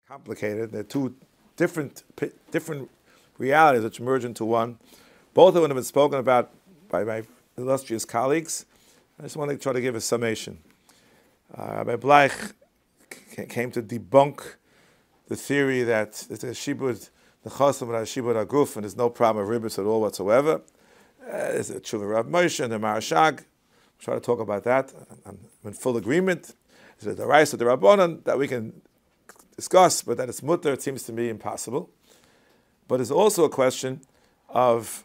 complicated. They're two different realities which merge into one. Both of them have been spoken about by my illustrious colleagues. I just want to try to give a summation. Rabbi Bleich came to debunk the theory that the shibud, the chasam, and shibud aguf, and there's no problem of ribbis at all whatsoever. There's a tshuva Rav Moshe and the Marashag. We'll try to talk about that. I'm in full agreement. There's the rice of the Rabbanon that we can discuss, but that it's mutter, it seems to me impossible. But there's also a question of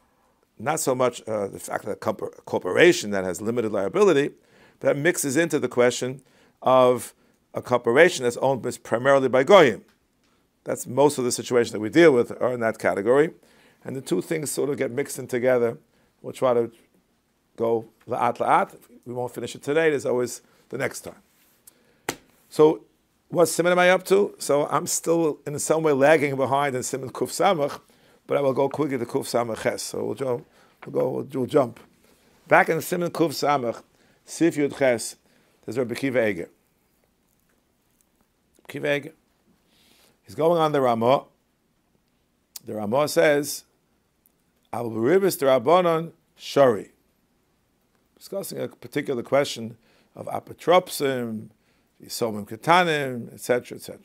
not so much the fact that a corporation that has limited liability, but that mixes into the question of a corporation that's owned primarily by goyim. That's most of the situations that we deal with are in that category. And the two things sort of get mixed in together. We'll try to go la'at la'at. We won't finish it today. There's always the next time. So what siman am I up to? So I'm still in some way lagging behind in siman kuf samach, but I will go quickly to kuf samach ches. So we'll jump. Back in siman kuf samach, sif yud ches, there's Rabbi Kiva Eger. Kiva Eger. He's going on the Ramah. The Ramah says, "Al Ribbis the Rabbanon Shari," discussing a particular question of apotropsim, yisomim ketanim, etc., etc.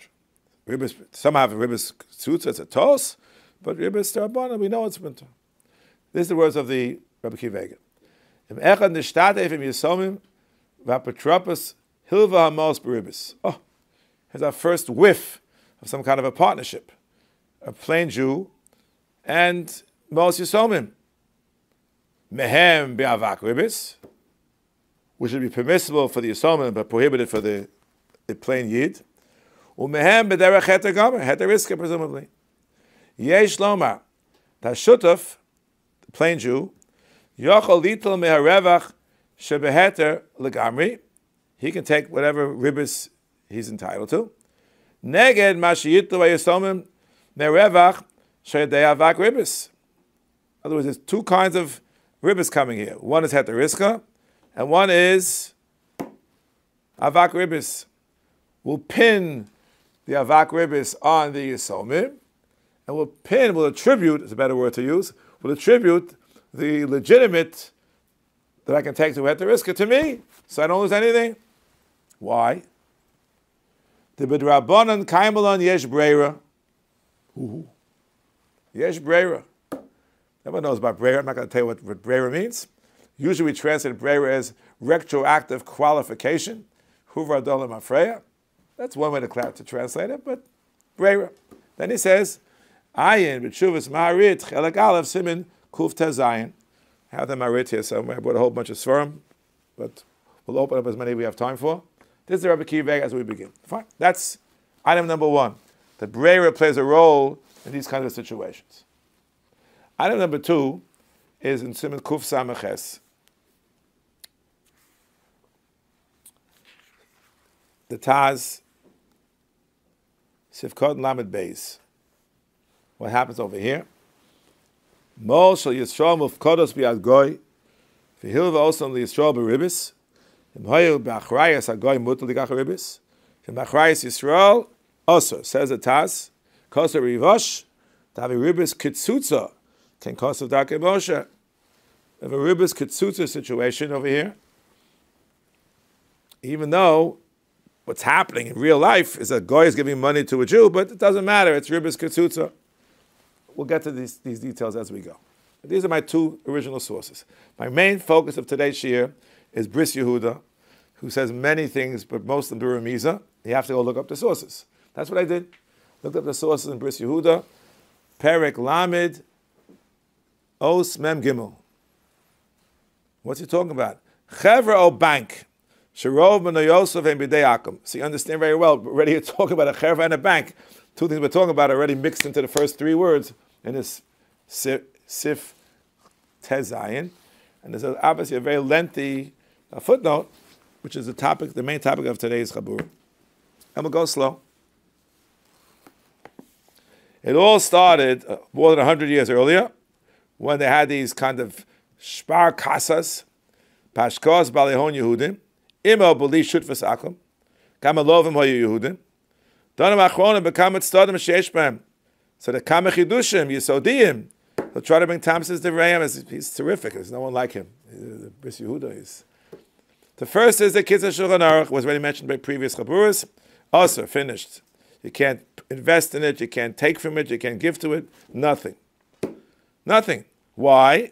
Ribbis, some have Ribbis tzutza as a tos, but Ribbis the Rabbanon, we know it's winter. These are the words of the Rabbi Kiva Eger. Im echad nishtadef im yisomim v'apotropos hilva hamos b'Ribbis. Oh, here's our first whiff of some kind of a partnership. A plain Jew and Mos Yisomim. Mehem be'avak Ribbis, which would be permissible for the Yisomim but prohibited for the plain Yid. Umehem b'derech heter gomer, heter iska presumably. Yesh lomar, tashutaf, the plain Jew, yochol litel meharevach shebeheter legamri, he can take whatever Ribbis he's entitled to. Neged mashiyitlu v'yisomim merevach sheyadei avak Ribbis. In other words, there's two kinds of Ribbis coming here. One is heter iska, and one is avak Ribbis. We'll pin the avak Ribbis on the yisomim, and we'll attribute, it's a better word to use, we'll attribute the legitimate that I can take to heter iska to me, so I don't lose anything. Why? The b'drabanan kaimelon yesh breira. Yesh breira. Everyone knows about breira. I'm not going to tell you what breira means. Usually we translate breira as retroactive qualification. Huvra dolam afreya. That's one way to translate it, but breira. Then he says, ayin b'tshuvas ma'arit chelak aleph simin kuf tezayin. I have the ma'arit here somewhere. I brought a whole bunch of svarim, but we'll open up as many as we have time for. This is the Rabbi Kiva as we begin. Fine. That's item number one. The breira plays a role in these kinds of situations. Item number two is in Siman Kuf Samaches. The Taz Sifkot Lamed Beis. What happens over here? Mol shel Yisrael mufkodos biad goy, v'hil v'osam liyisrael b'Ribbis. Says the Taz, Koser Rivosh, Davi Ribbis Kitsutza, can Koser Dake Moshe. We have a Ribbis Kitsutza situation over here. Even though what's happening in real life is that Goy is giving money to a Jew, but it doesn't matter, it's Ribbis Kitsutza. We'll get to these details as we go. But these are my two original sources. My main focus of today's shiur is Bris Yehuda, who says many things, but most of them are Remiza. You have to go look up the sources. That's what I did. Looked up the sources in Bris Yehuda, Perek Lamed, Os Mem Gimel. What's he talking about? Chevra o bank, Sharov Meno Yosef and Bidei Akum. So you understand very well, we're already talking about a chevra and a bank. Two things we're talking about are already mixed into the first three words in this Sif Tezayin. And there's obviously a very lengthy footnote, which is the main topic of today's Chaburah. And we'll go slow. It all started more than 100 years earlier, when they had these kind of shpar kasas, pashkos balehon Yehudim, imo b'li shutfas akum, kama lovim hoyu Yehudim, Donam Achronim become Tzadim Sheish B'hem. So the Kama Chidushim, Yisodiyim, he'll try to bring Tamsis Devrayim. He's terrific. There's no one like him. The Bris Yehuda is. The first is the Kitzur Shulchan Aruch, was already mentioned by previous Chaburahs. Also finished. You can't invest in it. You can't take from it. You can't give to it. Nothing. Nothing. Why?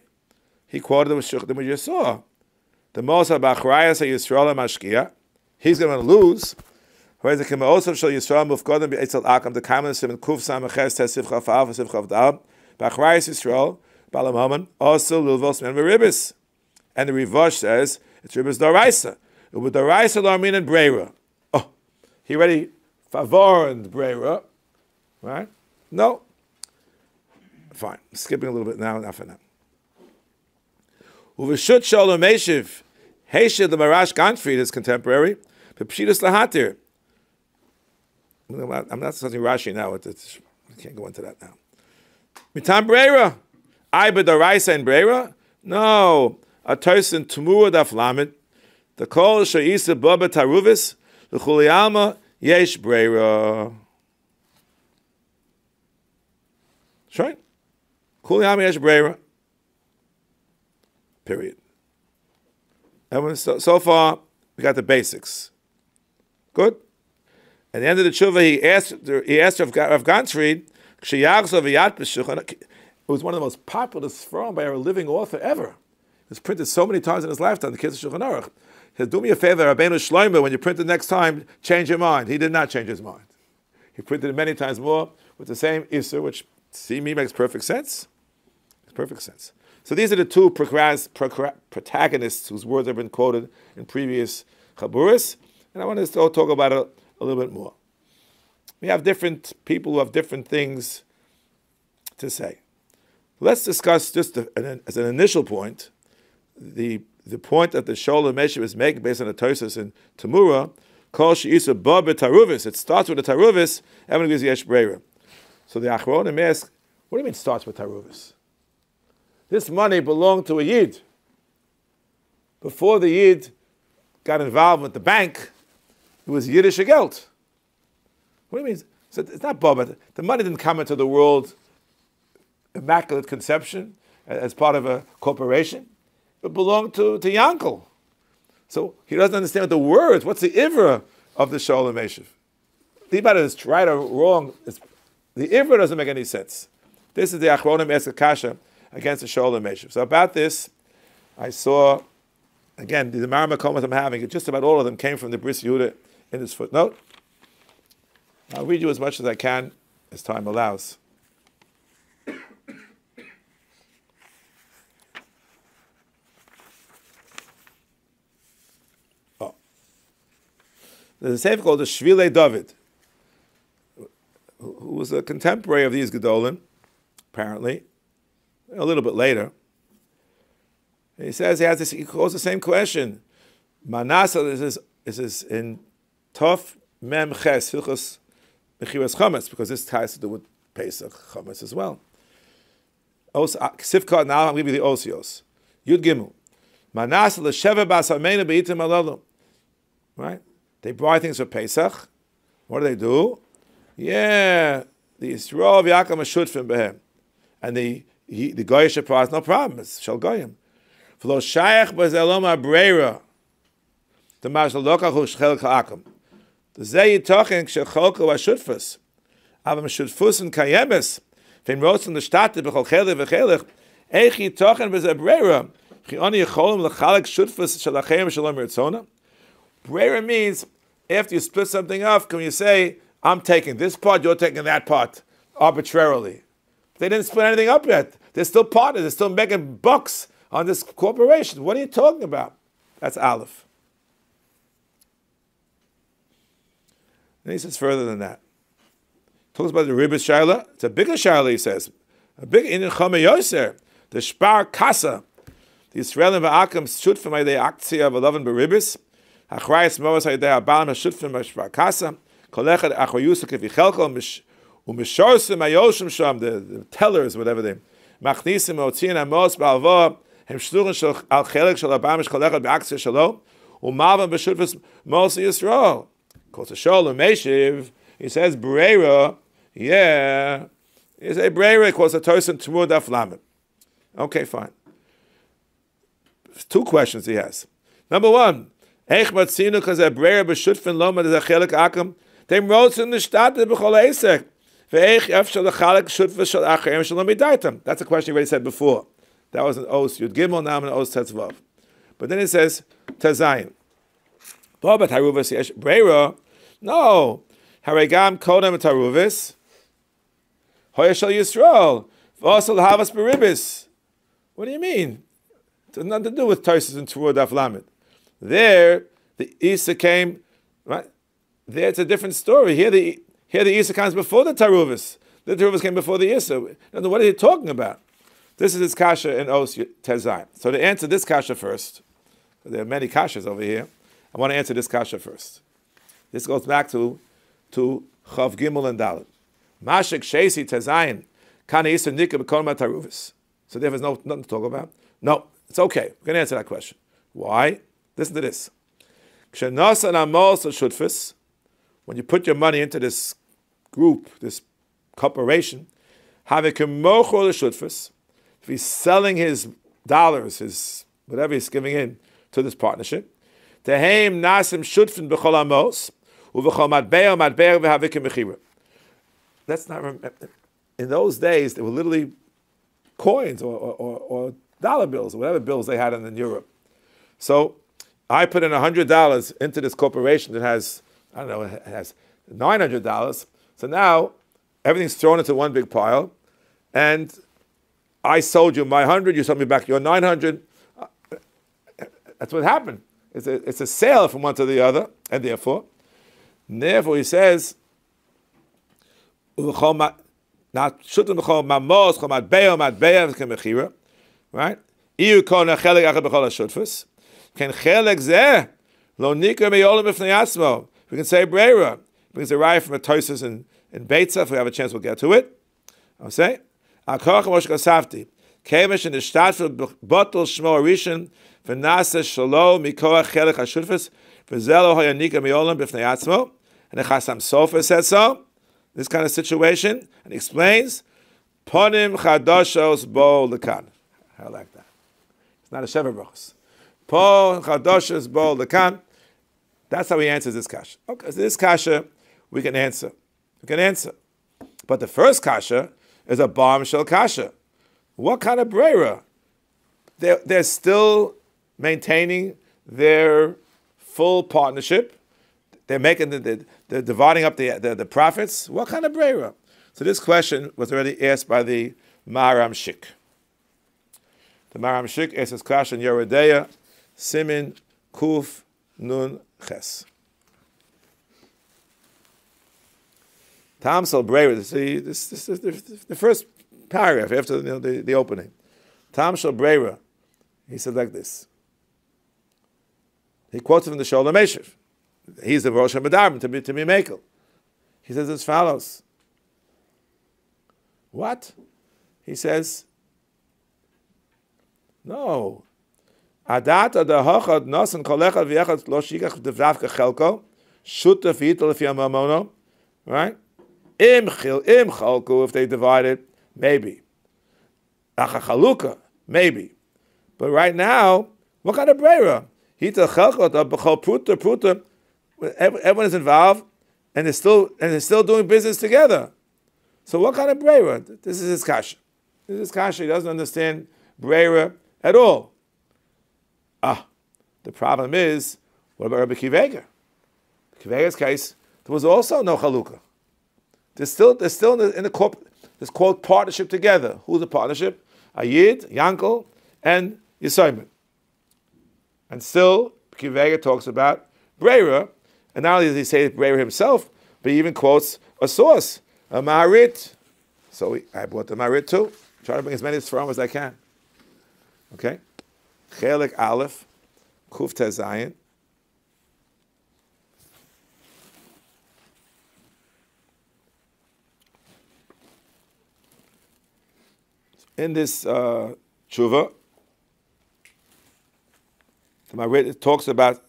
He quoted the Shulchan we just saw. The Mosa Bachrayas Yisrael Mashkia. He's going to lose. Whereas the Kemaosov Shal Yisrael Mufkodim Be'etzel Akam the Kamasim and Kuf Samaches Tesivcha Fa'al Vesivcha V'dal Bachrayas Yisrael Balam Haman also Lulvos Men Ribbis. And the Rivosh says it's Ribbis Doraisa. With Doraisa Larmin and Breira. Oh, he already favored Breira, right? No. Fine. Skipping a little bit now, not for now. Uveshut Shalom Meshiv, Heshid the Marash Ganfried is contemporary, but Pshidus Lahatir. I'm not studying Rashi now. I can't go into that now. Mitam Breira. I B'Doraisa and Breira? No. A Tosin Tumura Daf Lamed. The Kol Sha'isa Baba Taruvis, the Chulialma Yesh Breira. That's right. Chulialma Yesh Breira. Period. And so far, we got the basics. Good? At the end of the tshuva, he asked Rav Ganfried, it was one of the most popular sforim by a living author ever. It was printed so many times in his lifetime, the Kitzur Shulchan Aruch. He said, do me a favor, Rabbeinu Shlomo, when you print it next time, change your mind. He did not change his mind. He printed it many times more with the same Isser, which, see me, makes perfect sense. Makes perfect sense. So these are the two protagonists whose words have been quoted in previous Chaburahs, and I want to talk about it a little bit more. We have different people who have different things to say. Let's discuss just as an initial point, the point that the Sholem Meshiv is making based on the Tosos in Tamura, Kol She'isa Ba B'Taruvis. It starts with the Taruvis, everyone gives Yesh Breira. So the Achronim ask, what do you mean it starts with Taruvis? This money belonged to a Yid. Before the Yid got involved with the bank, it was Yiddish Geld. What do you mean? So it's not Baba. The money didn't come into the world immaculate conception as part of a corporation. It belonged to Yankel. So he doesn't understand the words. What's the Ivra of the Sholem Meshiv? Leave out it's right or wrong. The Ivra doesn't make any sense. This is the Achronim Esker Kasha against the Sholem Meshiv. So about this, I saw, again, the Maramakomas I'm having, just about all of them came from the Bris Yehuda in this footnote. I'll read you as much as I can, as time allows. There's a sefer called the Shvilei David, who was a contemporary of these Gedolim, apparently, a little bit later. And he says he calls the same question. Manasseh is in Tov Mem Ches Hilchos Mechiras Chametz, because this has to do with Pesach Chametz as well. Sifka, now I'm giving you the Osios. Yud Gimel. Manasseh l'sheva bas hameinu beitim alalu. Right? They buy things for Pesach. What do? Yeah, the Yisrael v'yakam ashutfim behem, and the Goyish prize, no problem. It's shel Goyim. V'lo shayach b'zelom abreira, the mashalokach u'shchelk ha'akam. The zeh yitochen k'shecholko ashutfus, avam ashutfusin kayemes, v'im rotzen l'shtate b'chol chelech v'chelech, eich yitochen b'zebreira, v'chi oni yicholim l'chalek shutfus shalachem shalom ritzona. Breira means, after you split something off, can you say, I'm taking this part, you're taking that part, arbitrarily. They didn't split anything up yet. They're still partners. They're still making bucks on this corporation. What are you talking about? That's Aleph. And he says further than that. He talks about the Ribbis Shaila. It's a bigger Shaila, he says. A big in Chama Yoser, the Shpar Kasa, the Israelim va'akam shoot from the Aktia of 11 Ribbis. Achrayis Moas Haydei Abalim Hashutfim Shpar Kasa. Kollel Achoyusa Kevichelko Umishorsim Ayoshim Sham, the tellers, whatever they Machnisim Otzin Amos Balva, Hem Shluchen Shal Al Chelek Shal Abamish Kollel Be'Aksia Shalom, Umavam B'Shutfus Mos Yisrael. Calls a Sholem Meshiv. He says Breira, yeah. He says Breira equals a Tosin Tmur Daf Lamed. Okay, fine. 2 questions he has. Number 1, Eich Matzinu Kaze Breira B'Shutfin Loma Dezachelek Akam Dem Rotzen Nishtate B'Chol Eisek Ve'eich Efshal Lechalek Shutva Shal Acharim Shalom Midaitam. That's a question you already said before. That was an Os Yud Gimel, now an Os Tetzvav. But then it says Tazayin. But Haruvis Yesh Breira. No. Haregam Kodem Taruvis. Hoyashal Yisrael. V'Osel Havas Ribbis. What do you mean? It has nothing to do with Tosis and Torah Daf Lamed. There, the Isa came, right? There it's a different story. Here the Isa comes before the Taruvis. The Taruvis came before the Isa. What are you talking about? This is his kasha in Os Tezayim. So to answer this kasha first, there are many kashas over here. I want to answer this kasha first. This goes back to Chav Gimel and Dalet. Mashik Shesi Tezayim. Kana Isa Nika B'Kol Taruvis. So there is nothing to talk about? No, it's okay. We're going to answer that question. Why? Listen to this. When you put your money into this group, this corporation, if he's selling his dollars, his whatever he's giving in to this partnership, that's not, in those days, there were literally coins or dollar bills or whatever bills they had in Europe. So I put in $100 into this corporation that has, I don't know, it has $900. So now everything's thrown into one big pile, and I sold you my 100, you sold me back your 900. That's what happened. It's a sale from one to the other, and therefore he says, right? Iu kona cheleg achad b'chol hashutfus. Ken cheleg zeh lo nikra meyolim b'fnei atzmo. We can say breira. Brings a raya from a Tosis in Beitza. If we have a chance, we'll get to it. I'll say. Akoch mosh kasafti. Kemesh in the shtadfil botol shmo arishin v'nasa shalo mikoach cheleg hashutfus v'zelo hoya nikra meyolim b'fnei atzmo. And the Chasam Sofer said so. This kind of situation, and he explains, Ponim Chadoshos Bo Lekan. I like that. It's not a Sheva Brachos. Ponim Chadoshos Bo Lekan. That's how he answers this kasha. Okay, so this kasha we can answer. But the first kasha is a bombshell kasha. What kind of breira? They're still maintaining their full partnership. They're making they're dividing up the profits. What kind of breira? So this question was already asked by the Maram Shik. The Maram Shik asked this question in Yeredeya, Simin Kuf Nun Ches. Tamsel breira. See, this is the first paragraph after the opening. Tamsel breira. He said like this. He quotes from the Sholem Eshev. He's the Rosh HaMedarim to be Mekel. He says as follows. What? He says, no. Adat adahachad nosan kolechad v'yechad lo shikach devravka chelko shutaf yitel lefi amamono. Right? Im chalku, if they divide it, maybe. Acha chaluka, maybe. But right now, what kind of breira? Hitel chelkot b'chol pruta. Everyone is involved, and they're still doing business together. So what kind of breira? This is his kasha. He doesn't understand breira at all. The problem is, what about Rabbi Kiveger? Kiveger's case, there was also no chalukah. They're still in the corp. It's called partnership together. Who's the partnership? Ayid, Yankel, and Yisayman. And still, Kiveger talks about breira. And not only does he say breira himself, but he even quotes a source, a Maharit. So I brought the Maharit too. Try to bring as many from as I can. Okay? Chelik Aleph, Kuf Tezayin. In this tshuva, the Maharit talks about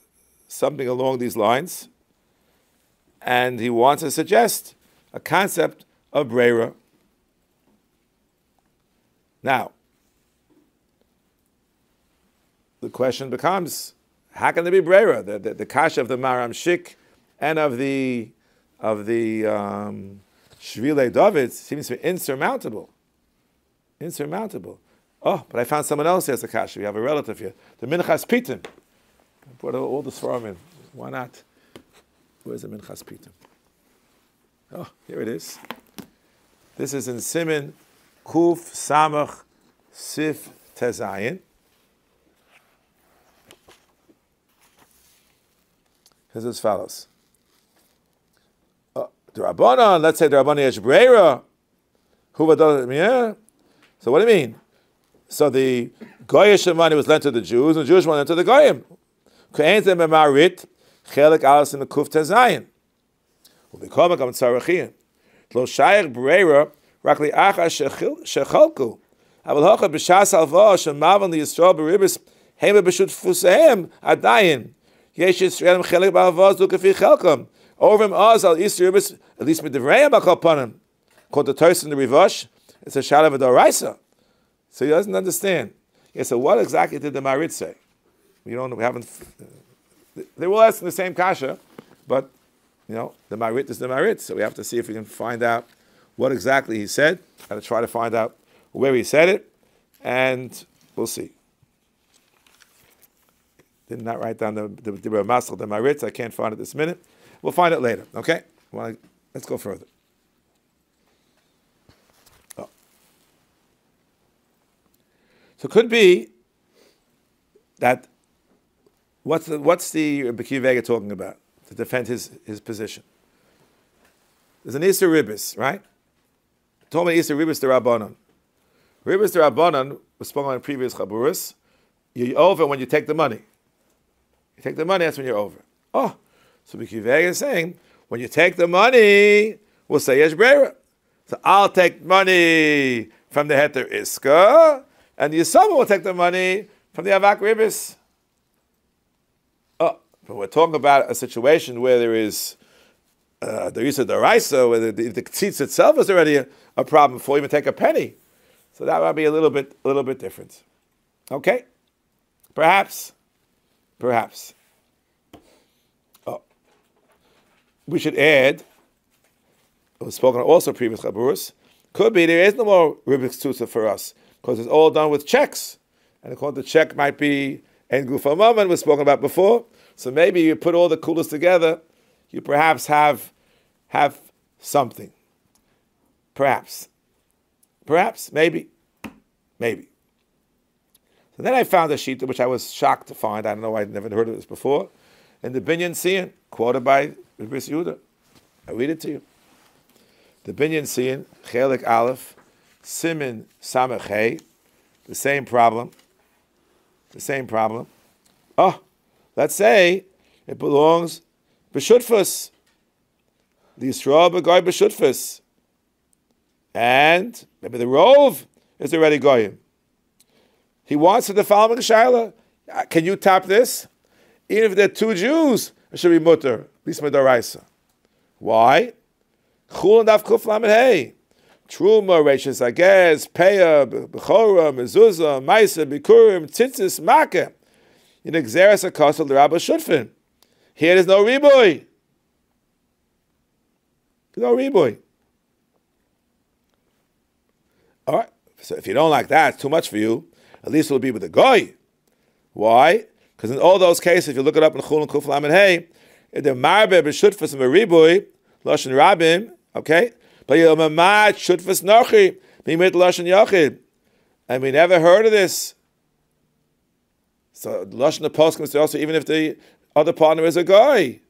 something along these lines. and he wants to suggest a concept of breira. Now, the question becomes, how can there be breira? The kasha of the Maram Shik and of the Shvilei David seems to be insurmountable. Insurmountable. Oh, but I found someone else who has a kasha. We have a relative here. The Minchas Pitim. I brought all the Svarim in. Why not? Where's the Minchas Pitim? Oh, here it is. This is in Siman Kuf Samach Sif Tezayin. Here's as follows. The Rabbanon, let's say the Rabbanon Yesh Breira. So what do you mean? So the Goyish money was lent to the Jews, and the Jewish money lent to the Goyim. Ke'en zeh b'marit, chelik alas in the Kuf Tezayin. U'b'kol makam tzarachiyim. Lo shayach breira, rak li'acha shechalku. Aval hocha b'shas alva, shemavan li'yisrael b'Ribbis, hema b'shutfusehem adayin. Yesh Yisraelim chelik b'alvaz du kafi chelkam. Over him oz al Yisrael, at least midivreim b'kol panim. Called the Torah in the Rosh, it's a shalav of d'oraisa. So he doesn't understand. Yeah, so what exactly did the Marit say? We haven't. They were asking the same kasha, but the Marit is the Marit. So we have to see if we can find out what exactly he said. Got to try to find out where he said it, and we'll see. Did not write down the Masl, the Marit. I can't find it this minute. We'll find it later. Okay. Well, let's go further. So it could be that what's the B'ki Vega talking about to defend his position? There's an Isser Ribbis, right? Told me Isser Ribbis d'Rabbanan. Ribbis d'Rabbanan was spoken on in previous Chaburahs. You're over when you take the money. You take the money, that's when you're over. Oh, so B'ki Vega is saying, when you take the money, we'll say Yesh Breira. So I'll take money from the Heter Iska, and the Yisama will take the money from the Avak Ribbis. Oh, but we're talking about a situation where there is the use of the Raisa, where the tzitz itself is already a problem before you even take a penny. So that might be a little bit different. Okay? Perhaps. Oh. We should add, it was spoken also previous Chaburahs, could be there is no more Ribik's Tutsa for us, because it's all done with checks. And according to check might be En Gufa Mammon, was spoken about before. So maybe you put all the coolest together, you perhaps have something. Perhaps, maybe. So then I found a sheet which I was shocked to find. I don't know, I'd never heard of this before. In the Binyan Siyan, quoted by Ribbis Yehuda. I read it to you. The Binyan Siyan, Chelik Aleph, Siman Samach Hey, the same problem. Oh, let's say it belongs b'shutfus. The Yisrael b'goy b'shutfus. And maybe the Rov is already goyim. He wants to the following shaila. Can you tap this? Even if there are two Jews, it should be mutter, at least midaraisa. Why? Chul and Daf Kuf Lamed Hey. Truma, Reishis Agez, Peah, Bechora, Mezuzah, Maisa, Bikurim, Tzitzis, Makeh. In Exeris Akosel, the Rabba Shutfin. Here there's no riboy. All right. So if you don't like that, it's too much for you. At least it'll be with the goy. Why? Because in all those cases, if you look it up in Chul and Kuf Lamed Hey, if the Marbe b'Shutfus and Riboy, Lashon Rabim, okay? But you're Mamad Shutfus Nochi, Mimit Lashon Yachid. And we never heard of this. So Lashon the Post comes to also, even if the other partner is a guy.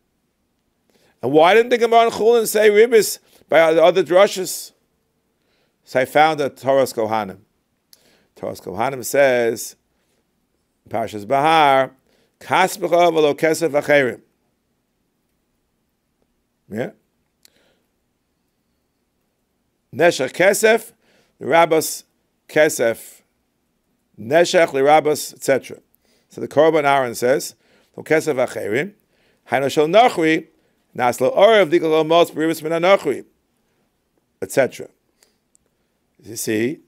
And why didn't the Gemara in Chulin say Ribbis by the other drushes? So I found that Torah's Kohanim. Torah's Kohanim says, Parshas Bahar, Kaspecha v'lo kesef acherim. Yeah? Neshech kesef, l'rabas kesef, neshech l'rabas, etc. So the Korban Aaron says, "Lo kesef acherim, hainu shel nachri, Naslo Orav Dikal Mos Ribbis Min Anochri, etc. You see,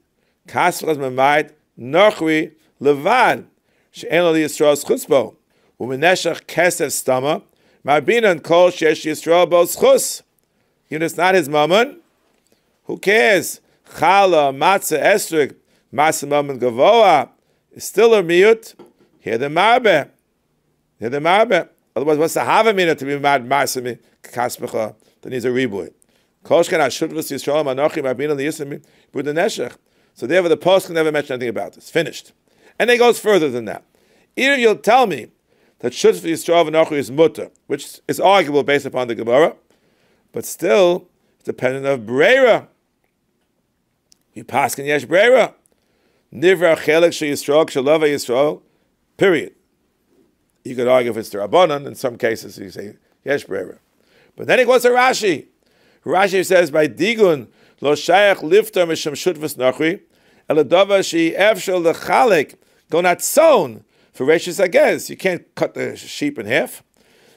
Kasvas Mamayit Nochri Levan She'en Lo Yisrael's Chutzbo U'Meneshach Kesef Stama Marbinan Kol Shesh Yisrael Bo Schus. Even if it's not his mammon, who cares? Chala Matzah Estrik Matzah Mammon Gavoa is still a miut. Here the marbe. Here the marbe. Otherwise, what's the havamina to be mad marsami kaspecha? Then he's a riboy. Koshkan Ashutvis Yisrael Manochim Arbin Liyismi Buddha Neshech. So therefore, the post can never mention anything about this. Finished. And it goes further than that. Either you'll tell me that Shutvis Yisrael Manochim is mutter, which is arguable based upon the Gemara, but still it's dependent of breira. You paskin yesh breira. Nivra chelik she Yisrael kshalava Yisrael. Period. You could argue if it's the Rabbanan. In some cases, you say yesh breira. But then it goes to Rashi. Rashi says by digun lo shayach lifter misham shutvus nachri eladava she efshel lechalik go not sown for rishis agez. You can't cut the sheep in half.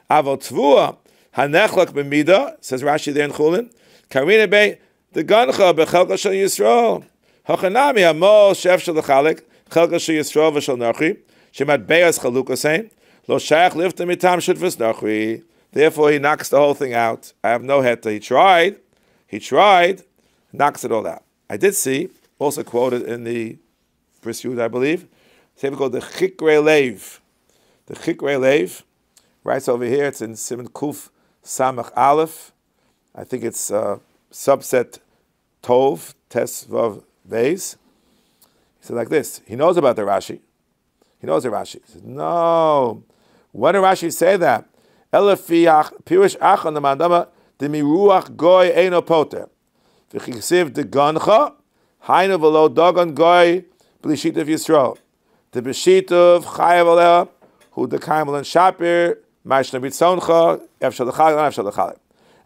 Avol tvua hanechlak b'mida says Rashi there in Chulin karina be the gancha bechelka shel Yisrael hachanami hamol shefshel lechalik chelka shel Yisrael v'shel nachri shemat beyas chalukah saying lo shayach lifter mitam shutvus nachri. Therefore, he knocks the whole thing out. I have no head. He tried, knocks it all out. I did see, also quoted in the Pursuit, I believe, something called the Chikrei Lev. The Chikrei Lev, right over here, it's in Siman Kuf Samach Aleph. I think it's subset Tov, Tes Vav Beis. He said like this, he knows about the Rashi. He said, no. When did Rashi say that? Pirish achan the mandama the miruach goy eino poter. V'chisiv the gancha hainu v'lo dogon goy b'lishit of Yisrael. The b'shit of chayav aleh who the kaimel and shapir ma'ishna bitzoncha efshal l'chalek efshal l'chalek.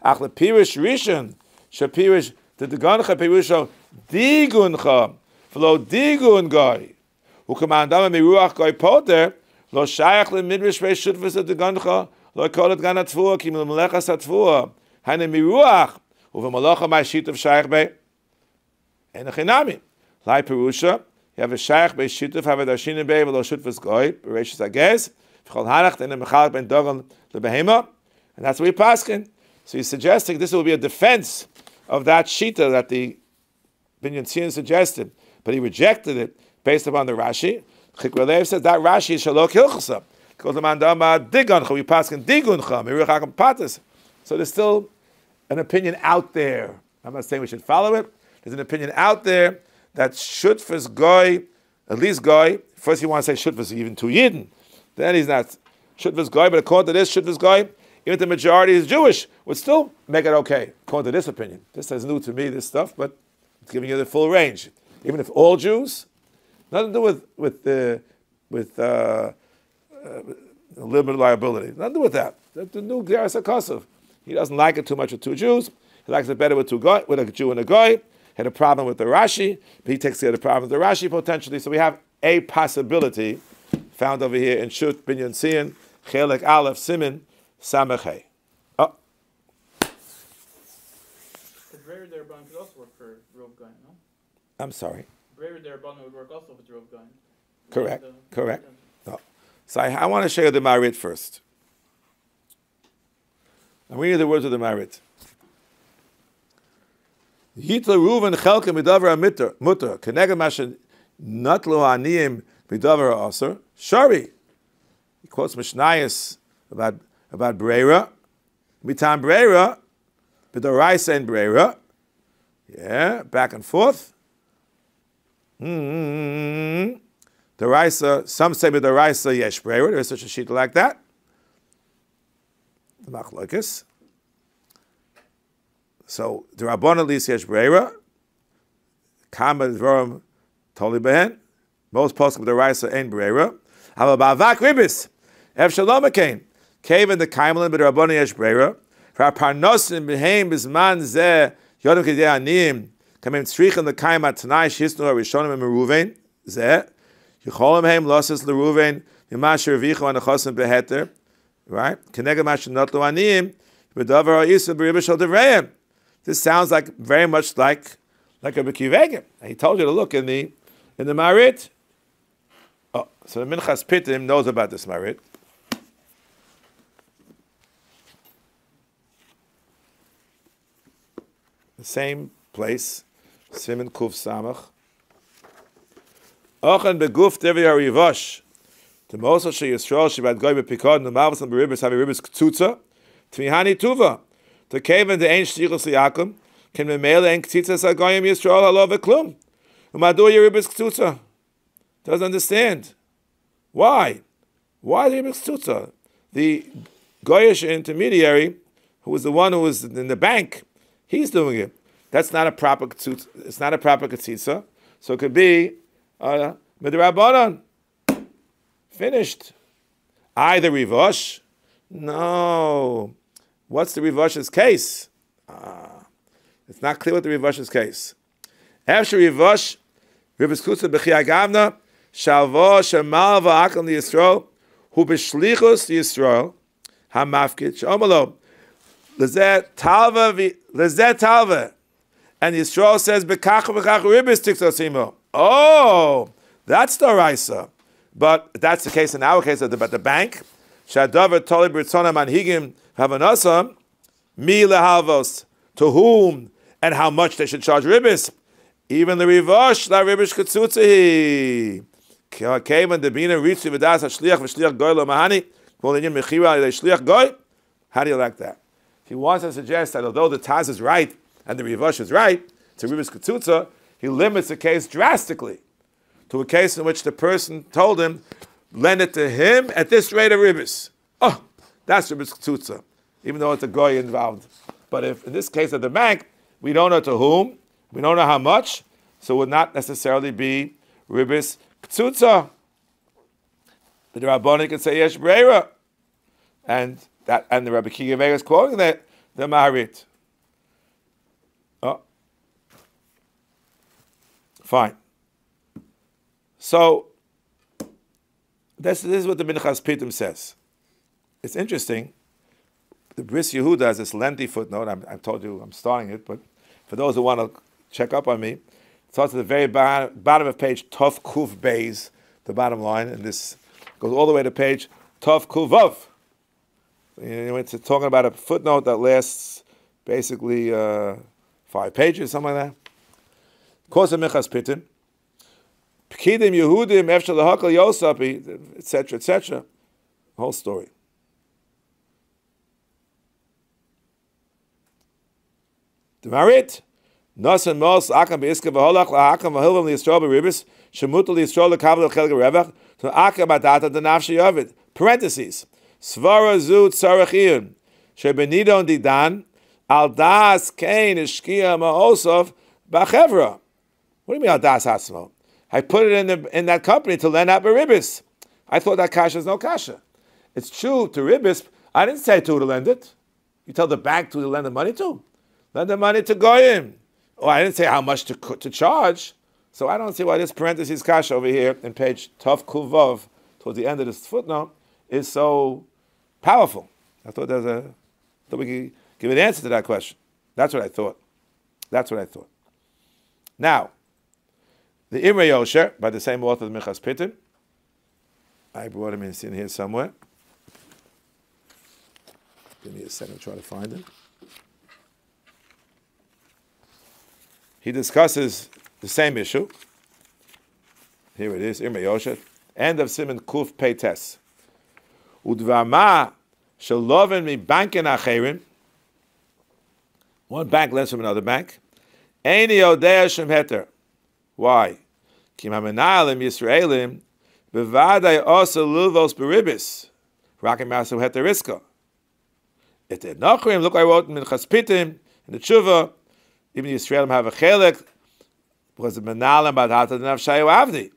Ach the pirish rishon shapirish the gancha pirush diguncha v'lo digun goy who commandama miruach goy poter lo shayach le midrash ve'shutvis of the gancha. Lo kolet gan atzvua kim lemelechas atzvua haine miruach uvemalocha ma'ashit of shayach bei en chinami lai perusha you have a shayach bei shituf have a dashinin bei v'lo shutfus goy bereshis agez v'chol hanach and mechalek ben dogon lebehema, and that's what we paskin. So he's suggesting this will be a defense of that shita that the Binyan Tzion suggested, but he rejected it based upon the Rashi. Chikrelev says that Rashi is shalok hilchasa. So there's still an opinion out there. I'm not saying we should follow it. There's an opinion out there that shutfus goy, at least goy. First you want to say shutfus even to Yidden. Then he's not shutfus goy, but according to this shutfus goy, even if the majority is Jewish, would still make it okay. According to this opinion, this is new to me. This stuff, but it's giving you the full range. Even if all Jews, nothing to do with a little bit of liability. Nothing to do with that. The new Geras HaKosov. He doesn't like it too much with two Jews. He likes it better with with a Jew and a Goy. Had a problem with the Rashi, but he takes care of the problem with the Rashi potentially. So we have a possibility found over here in Shut Binyan Tzion, Chelek Aleph Simin Samachei. Oh. The Breyer Derban could also work for Rov Gain, no? I'm sorry. Breyer Derban would work also with Rov Gain. Correct. No. So I want to show you the Marit first. I'm reading the words of the Marit. Hitler Ruven Chelke Midavar Mutter Kenegam Mashen Natlo Aniyim Midavar Aser Shari. He quotes Mishnayos about Breira. Mitam Breira, B'doraisa and Breira. Yeah, back and forth. The Raisa, some say with the Raisa yesh breira. There is such a sheet like that. The machlokes. So the Rabbon at least yesh breira. Kama dvorim totally behen. Most poskim with the Raisa ain't breira. Hava ba'avak Ribbis. Ev shalom akain. Cave in the kaimelin but the Rabbon yesh breira. For parnosim behem bizman zeh yodem kedei aniyim. Kamim tzrichin the kaimat tanai shisnu harishonim and meruven zeh. Yicholim heim losses leruven yimasher vichu anachosim beheter, right? Kenegam mashen notlu aniyim This sounds like very much like a Bekivegim. He told you to look in the Marit. Oh, so the Minchas Pitim knows about this Marit. The same place, Siman Kuf Samach. Ochen beguf devi harivash. The Moshe she Yisrael she bad goy bepikod the Malvus and Ribbis have Ribbis ktsutza. Tvihani tuva. The cave and the ain shtichos liakum can be mele en ktsitza sagoyim Yisrael halo veklum. Umadu Ribbis ktsutza. Doesn't understand. Why? Why the Ribbis ktsutza? The goyish intermediary, who was the one who was in the bank, he's doing it. That's not a proper ktsutza. It's not a proper ktsitza. So it could be midrabanan. Finished. The rivosh? No. What's the rivosh's case? It's not clear what the rivosh's case. After rivosh, Ribbis kutza b'chiyah gavna, shalvo shemal v'akam liyisrael, hu b'shlichus liyisrael, ha-mafkid, she'omalo, lezeh talva, and Yisrael says, b'kach v'kach ribbis tiksosimo. Oh, that's the Raisa. But that's the case in our case about the bank. Shadavar toli b'ritzona manhigim havanasam mi lehalvos, to whom and how much they should charge ribbis. Even the rivosh la ribish katzutzahi. Kevan debina ritzi v'das hashliach v'shliach goy lo mahani k'molinyin mechira shliach goy. How do you like that? He wants to suggest that although the Taz is right and the rivosh is right, it's a ribish katzutza, he limits the case drastically to a case in which the person told him, lend it to him at this rate of ribbis. Oh, that's ribbis katzutza, even though it's a goy involved. But if in this case at the bank, we don't know to whom, we don't know how much, so it would not necessarily be ribbis katzutza. But the Rabboni can say yesh breira, and the Rabbi Kiva is quoting that the Maharit. Oh, fine. So this is what the Minchas Pitim says. It's interesting. The Bris Yehuda has this lengthy footnote. I told you I'm starting it, but for those who want to check up on me, it starts at the very bottom of page Tov Kuv Beis, the bottom line, and this goes all the way to page Tov Kuv Vav. It's talking about a footnote that lasts basically 5 pages, something like that. Of course, the Minchas Pitim. Pkidim Yehudim Efshel Lahakal Yosapi, etc., etc. Whole story. The Marit Nasan Mos Akam Beiska V'Holach LaHakam V'Hilvam LiYisrael B'Ribbis Shemutal LiYisrael LeKavel LeChelga Revach to Akam Adata D'Nafshi Yavid. Parentheses. Svara Zu Tzarech Iyun Shebenidon Didan Al Das Kain Ishkia Ma'osov B'Chevra. What do you mean Al Das Hatzmo? I put it in that company to lend out Ribbis. I thought that kasha is no kasha. It's true to Ribbis. I didn't say to lend it. You tell the bank to lend the money to. Lend the money to Goyim. Oh, I didn't say how much to charge. So I don't see why this parenthesis kasha over here in page Tov Kuvov, towards the end of this footnote, is so powerful. I thought we could give an answer to that question. That's what I thought. Now, the Imre Yosher, by the same author of the Minchas Pitim. I brought him in here somewhere. Give me a second to try to find him. He discusses the same issue. Here it is, Imre Yosher. End of Siman Kuf Peites. Udvama shalovin mi bankin acherim. One bank lends from another bank. Eini odea shem heter. Why? Kim hamenalim Yisraelim bevadai also luvos beribbis. Rakim masu heteriska. If they're nachrim, look, I wrote in Minchas Pitim in the Tshuva. Even Yisraelim have a chelik because the menalim badhata nafshayu avdi.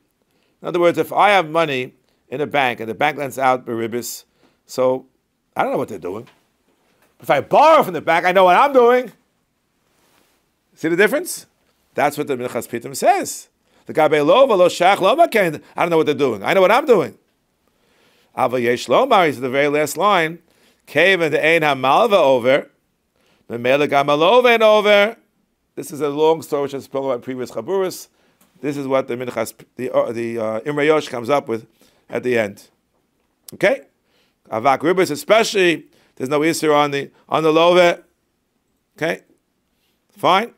In other words, if I have money in a bank and the bank lends out beribbis, so I don't know what they're doing. If I borrow from the bank, I know what I'm doing. See the difference? That's what the Minchas Pitim says. The Gabe Lova, Lo Shach, Lo Maken, I don't know what they're doing. I know what I'm doing. Ava Yesh Lomar is the very last line. Cave and the Ein HaMalva over. over. This is a long story which I spoke about in previous Chaburahs. This is what the Minchas, the Imre Yosh comes up with at the end. Okay? Avak Ribbis especially, there's no Isser on the Love. Okay? Fine.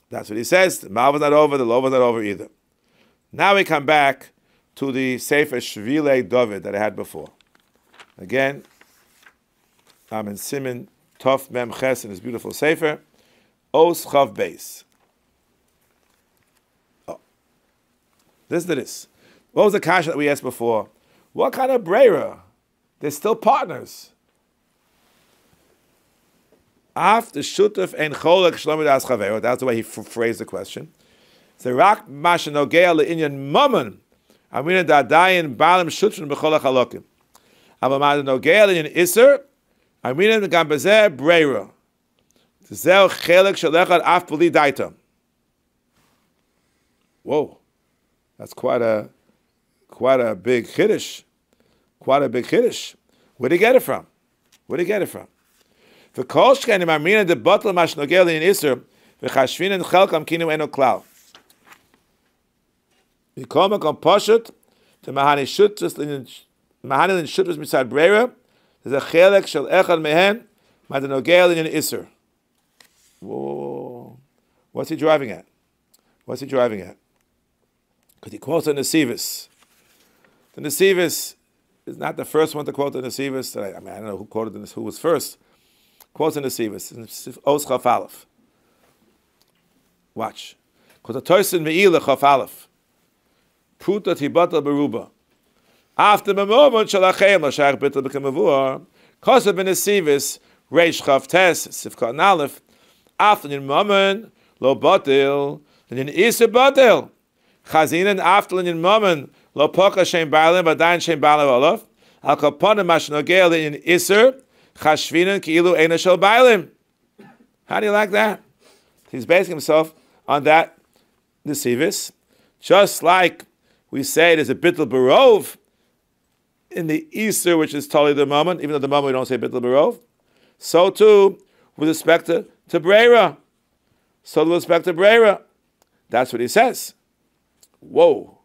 That's what he says. The Mal was not over, the Love was not over either. Now we come back to the Sefer Shvilei David that I had before. Again, I'm in Siman Tov Mem Ches in his beautiful Sefer. Os Chav Beis. Oh. Listen to this. What was the kasha that we asked before? What kind of breira? They're still partners. After shutuf ein cholek shlomid as chaveru. That's the way he phrased the question. The rak mashenogea leinyan mammon. Amina dadayin balim shutfin b'chol hachalokim. Avamad nogea leinyan iser. Amina gambazeh breira. Zeh chelek shalechad af b'li daita. Whoa, that's quite a big chiddush. Quite a big chiddush. Where did he get it from? For kol shkenim amina de batel mashnogel in iser v'chashvin and chelkam kinu eno klal. V'kol makom poshut to mahani shutus mahani shutus mitzad breira. There's a chelek shel echad mehen madenogel in iser. Whoa, what's he driving at? Because he quotes the Nesivis. The Nesivis is not the first one to quote the Nesivis. I don't know who quoted this, who was first. Quotes the Nesivis. Os Chaf Aleph. Watch. Because the Toysin Me'ila Chaf Aleph. Pruta Tibata Beruba. After the moment, Shalachem, Lashach Bittel Bekamavur, Kosa Ben Nesivis, Reish Chaf Tes, Sifkat Aleph, after the moment, Lo Batil, then in Isa Batil. Chazinin after the moment, Lo Poka Shem Balim, Badain Shem Balim Olaf, Al Kaponim Mashnogel in Isser, Chashvinin Ki'ilu Eina Shel Balim. How do you like that? He's basing himself on that Nesivis. Just like we say there's a Bittel Barov in the Isser, which is totally the moment, even though the moment we don't say Bittel Barov. So too, with respect to Breira. That's what he says. Whoa.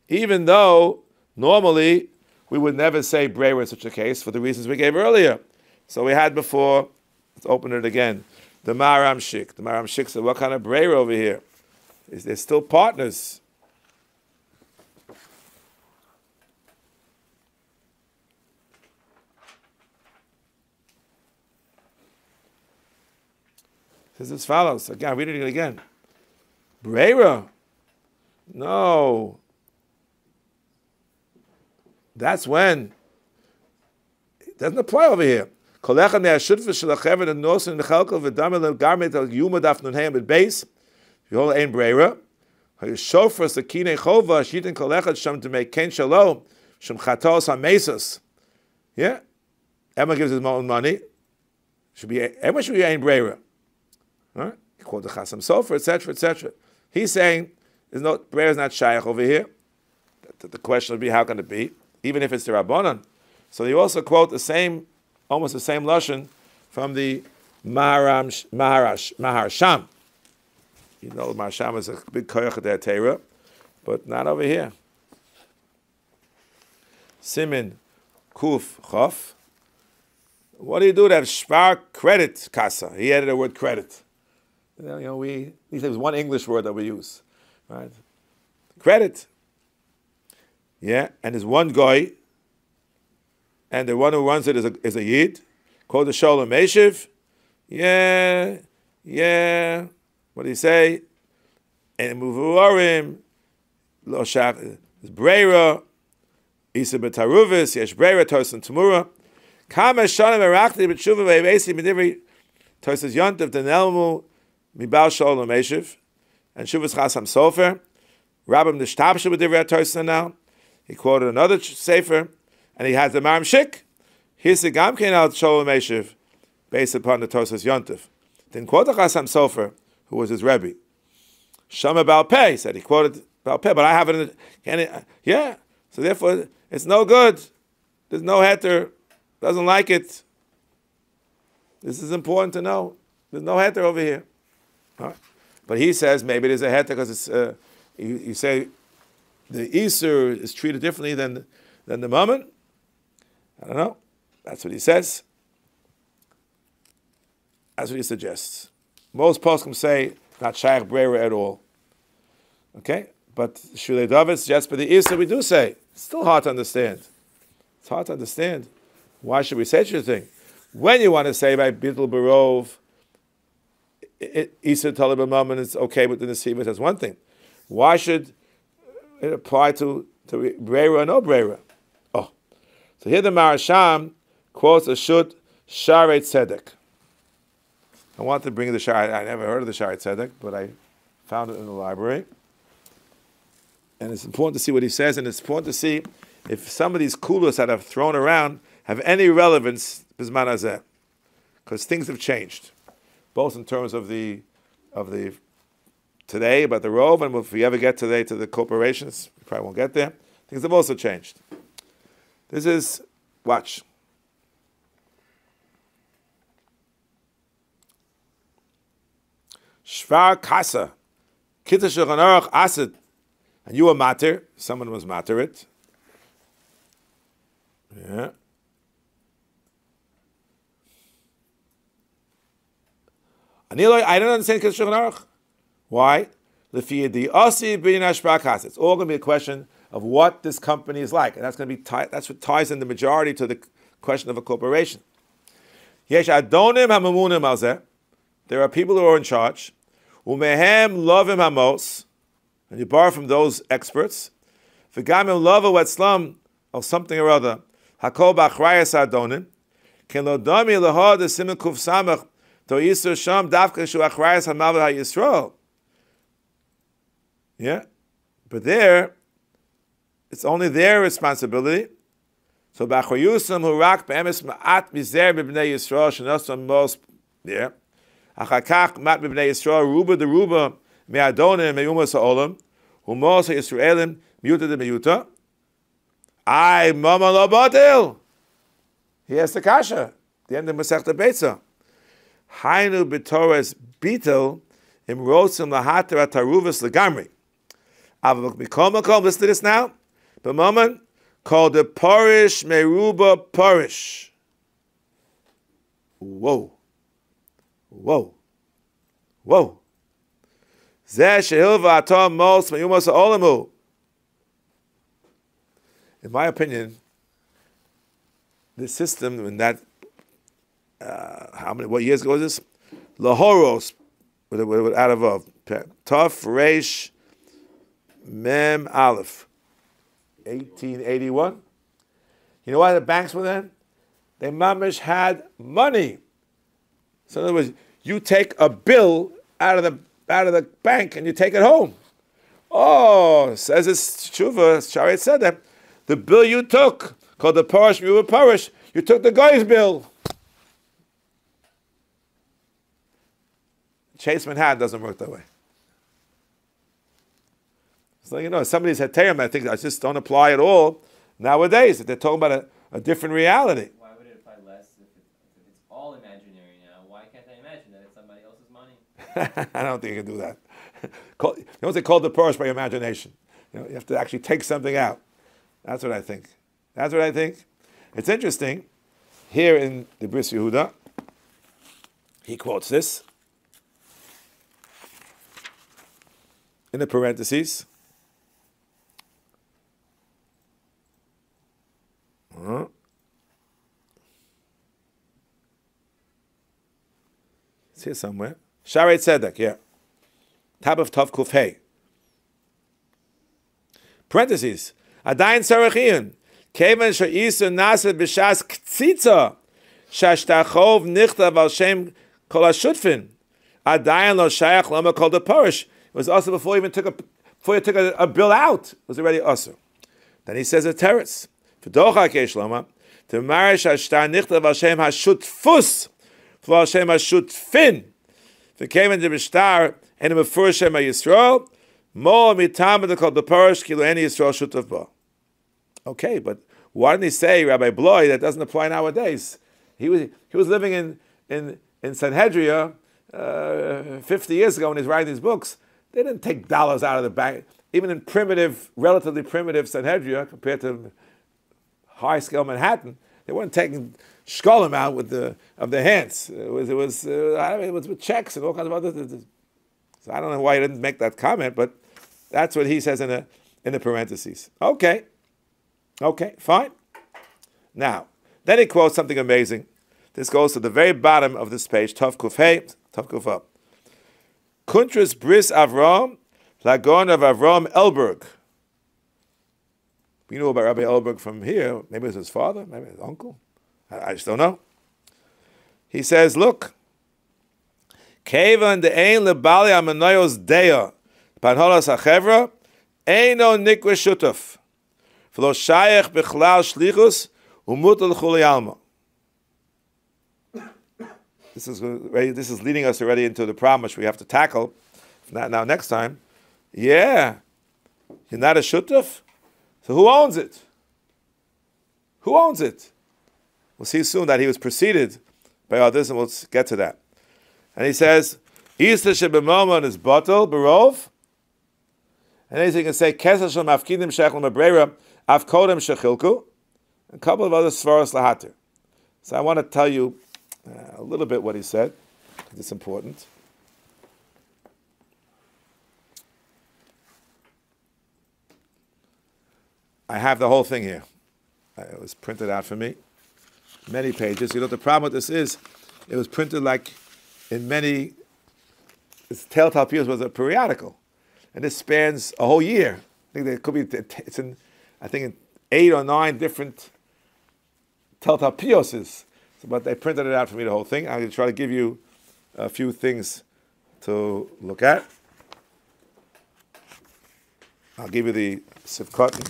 Even though normally we would never say Breira in such a case for the reasons we gave earlier. So we had before, let's open it again. The Maram Shik. The Maram Shik said, what kind of Breira over here? Is there still partners? Says as follows. Again, I'll read it again. Breira. No. That's when. It doesn't apply over here. Kollel me'ashutfus shelachevet and nosin nechalkel v'damel garment al yuma daf nunheim at base. Behold, ein breira. Hayishofar sakine chova shitin kollel sham to make ken shalom sham chatos hamesos. Yeah. Emma gives his own money. Emma should be ein breira. Right? He called the chasam sofer, etc. He's saying breira is not shaykh over here. The question would be, how can it be? Even if it's the Rabbanan. So they also quote almost the same lashon from the Maharsham. You know, Maharsham is a big koyach of their Torah, but not over here. Simin Kuf Chof. What do you do to have shvar credit kasa? He added the word credit. He says there's one English word that we use, right? Credit. Yeah, and there's one guy, and the one who runs it is a yid, called the Sholem Meshiv. Yeah. What do you say? And Muvuarim, Lo Shach, is Breira, Isa Betaruvis, Yesh Breira, Tosin Tamura. Kama Shalom Erakti, Betshuva, Vevesi, Medivri, Tosis Yontav, Denelmu, Mibal Sholem Meshiv, and Shuvas Chasam Sofer. Rabbim Nishtabsha with Divri Tosin now. He quoted another sefer, and he has the Maram Shik. Here's the Gamkein al Sholem Meshiv, based upon the Tosas Yontav. Then quote the Chasam Sofer, who was his Rebbe. Shama Baal Peh said he quoted Baal Peh, but I have it in yeah. So therefore, it's no good. There's no heter doesn't like it. This is important to know. There's no heter over here. All right. But he says maybe there's a heter because it's, you say the Isur is treated differently than the moment. I don't know. That's what he says. That's what he suggests. Most poskim say not shaykh breira at all. Okay? But Shulei David suggests for the Isur we do say. It's still hard to understand. It's hard to understand. Why should we say such a thing? When you want to say by Bittul Barov, Isur Talib Mammon is okay with the Nesivas, that's one thing. Why should it apply to Breira or no Breira? Oh. So here the Marasham quotes a Shut Sharei Tzedek. I want to bring the Sharei. I never heard of the Sharei Tzedek, but I found it in the library. And it's important to see what he says, and it's important to see if some of these kulas that have thrown around have any relevance bisman hazeh, because things have changed, both in terms of the today about the rove, and if we ever get today to the corporations, we probably won't get there. Things have also changed. This is watch. Shvar kasa, kita shulchan aruch asid, and you were matir. Someone was matir it. Yeah. I don't understand kita shulchan aruch. Why? It's all going to be a question of what this company is like, and that's going to be that's what ties in the majority to the question of a corporation. There are people who are in charge. Umehem lovim hamos, and you borrow from those experts. V'gamim lova wetzlam of something or other. Hakol b'achrayas adonim. Ken lo dami lahod the simen kuf samach to yisur sham davka shu achrayas hamav ha'yisrael. Yeah, but there, it's only their responsibility. So b'achrayusam hu rak be'emes ma'at mizer b'bnei Yisrael shenosam mos. Yeah. Achakach mat b'bnei Yisrael ruba de ruba me'adonim me'umas ha'olam humos ha'Yisraelim miyuta de miyuta. Ay mama lo batil. He has the kasha. The end of Masechta Beitza. Hainu b'Torah's bitel im rotzim lahater ataruvas legamri. Avok mikol makom. Listen to this now. The moment called the parish meruba parish. Whoa. Whoa. Whoa. Zeh shehilva atom mos meyumos ha'olamu. In my opinion, the system in that, what years ago was this? Lahoros, with out of Tov Reish Mem Aleph, 1881. You know why the banks were then? They mamish had money. So in other words, you take a bill out of the bank and you take it home. Oh, says this Tshuva, Sharet said that. The bill you took, called the Parish Meruba Parish, you took the guy's bill. Chase Manhattan doesn't work that way. So, you know, somebody's had Tayram, I think I just don't apply at all nowadays. They're talking about a different reality. Why would it apply less if it's all imaginary now? Why can't I imagine that it's somebody else's money? I don't think you can do that. You know what they call the Parish by imagination? You know, you have to actually take something out. That's what I think. That's what I think. It's interesting. Here in the Bris Yehuda, he quotes this in the parentheses. It's here somewhere. Sharet Tzedek, yeah. Tab of Tav Kuf Hey. Parentheses. Adayin Sarachiyun. Kevan Sha'isa Nasa B'Shas Ktsitza. Shashtachov Nichtav Al Shem Kol HaShutfin. Adayin Lo Shayach Lama Kol the Parish. It was also before you took a bill out. It was already also. Then he says a teretz. V'docha Keish Lama. To Marish Hashtar Nichtav Al Shem HaShutfus. V'Al Al Shem HaShutfin. V'Kevan De B'Shtar and Mefur Shem HaYisrael. Mo mitam called the parish kilo any Yisrael shutav ba. Okay, but Why didn't he say, Rabbi Bloy, that doesn't apply nowadays? He was living in Sanhedria 50 years ago when he was writing these books. They didn't take dollars out of the bank. Even in relatively primitive Sanhedria, compared to high-scale Manhattan, they weren't taking shkolim out of their hands. It was with checks and all kinds of other things. So I don't know why he didn't make that comment, but that's what he says in the parentheses. Okay, fine. Now, then he quotes something amazing. This goes to the very bottom of this page, Tov Kuf Hey, Tov Kuf Up. Kuntras Bris Avram, Lagon of Avram Elberg. We know about Rabbi Elberg from here. Maybe it was his father, maybe his uncle. I just don't know. He says, look, Kevan de ein lebali amanoyos deya panholas hachevra eino nikra shutaf v'lo shayach bichlal shlichus umutal chuli alma. This is leading us already into the problem which we have to tackle now next time. Yeah, you're not a shutaf? So who owns it? Who owns it? We'll see soon that he was preceded by others, and we'll get to that. And he says, Isa shebemomon is batal barov. And then he can say, Kesel shel mafkidim shechel mabreira avkodem shechilku. A couple of other svaros lahatir. So I want to tell you a little bit what he said, because it's important. I have the whole thing here. It was printed out for me. Many pages. You know what the problem with this is? It was printed like in many, this Telltale Pios was a periodical. And this spans a whole year. I think there could be, it's in, I think in 8 or 9 different Telltale Pioses. So, but they printed it out for me, the whole thing. I'm going to try to give you a few things to look at. I'll give you the Sivkotin.